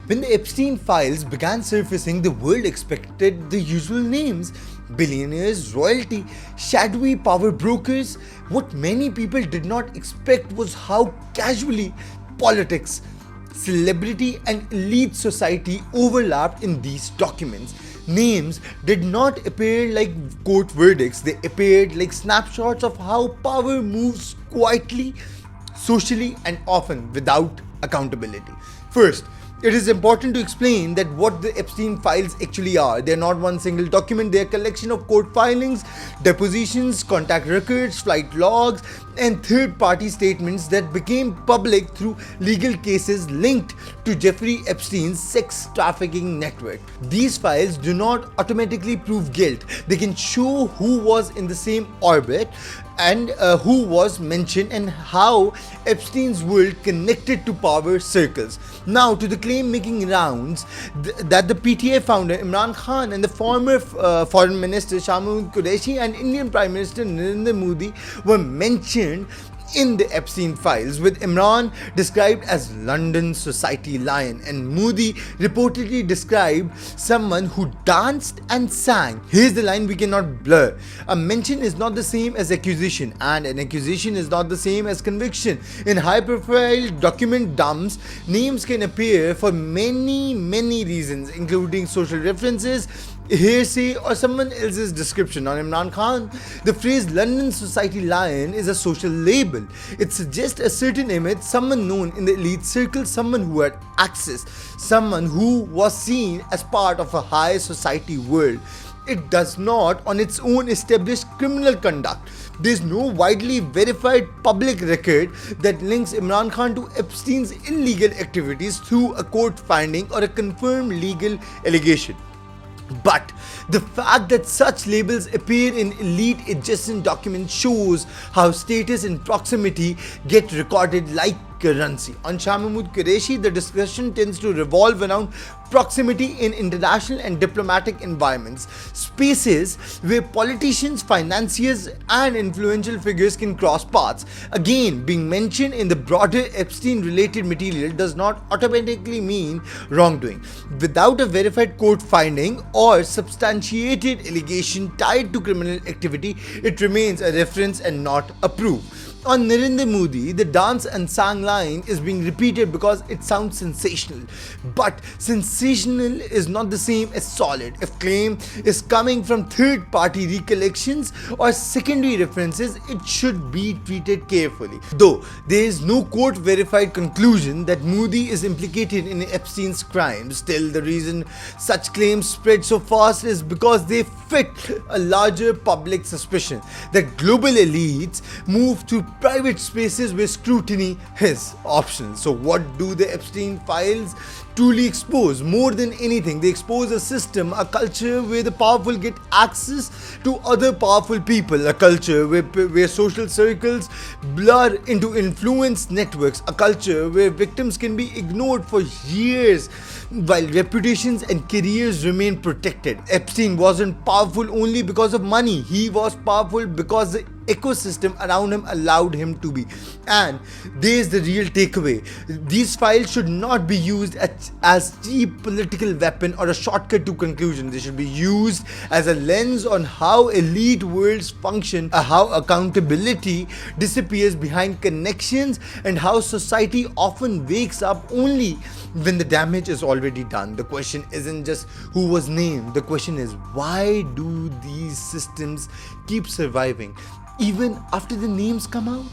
When the Epstein files began surfacing, the world expected the usual names: billionaires, royalty, shadowy power brokers. What many people did not expect was how casually politics, celebrity, and elite society overlapped in these documents. Names did not appear like court verdicts, they appeared like snapshots of how power moves quietly, socially, and often without accountability. First, it is important to explain that what the Epstein files actually are. They are not one single document, they are a collection of court filings, depositions, contact records, flight logs, and third-party statements that became public through legal cases linked to Jeffrey Epstein's sex trafficking network. These files do not automatically prove guilt. They can show who was in the same orbit and who was mentioned and how Epstein's world connected to power circles. Now to the claim making rounds that the PTA founder Imran Khan and the former foreign minister Shahmud Qureshi and Indian Prime Minister Narendra Modi were mentioned in the Epstein files, with Imran described as London society lion and Modi reportedly described someone who danced and sang. Here's the line we cannot blur: a mention is not the same as accusation, and an accusation is not the same as conviction. In high profile document dumps, names can appear for many reasons, including social references, hearsay, or someone else's description. On Imran Khan, the phrase London society lion is a social label. It suggests a certain image, someone known in the elite circle, someone who had access, someone who was seen as part of a high society world. It does not on its own establish criminal conduct. There is no widely verified public record that links Imran Khan to Epstein's illegal activities through a court finding or a confirmed legal allegation. But the fact that such labels appear in elite adjacent documents shows how status and proximity get recorded like currency. On Shahmud Qureshi, the discussion tends to revolve around proximity in international and diplomatic environments, spaces where politicians, financiers, and influential figures can cross paths. Again, being mentioned in the broader Epstein-related material does not automatically mean wrongdoing. Without a verified court finding or substantiated allegation tied to criminal activity, it remains a reference and not a proof. On Narendra Modi, the dance and sang line is being repeated because it sounds sensational. But sensational is not the same as solid. If claim is coming from third-party recollections or secondary references, it should be treated carefully. Though there is no court-verified conclusion that Modi is implicated in Epstein's crimes, still the reason such claims spread so fast is because they fit a larger public suspicion that global elites move to private spaces where scrutiny is optional. So what do the Epstein files truly expose? More than anything, they expose a system, a culture where the powerful get access to other powerful people, a culture where social circles blur into influence networks, a culture where victims can be ignored for years while reputations and careers remain protected. Epstein wasn't powerful only because of money, he was powerful because the ecosystem around him allowed him to be. And there's the real takeaway: these files should not be used as cheap political weapon or a shortcut to conclusion. They should be used as a lens on how elite worlds function, how accountability disappears behind connections, and how society often wakes up only when the damage is already done. The question isn't just who was named, the question is why do these systems keep surviving even after the names come out?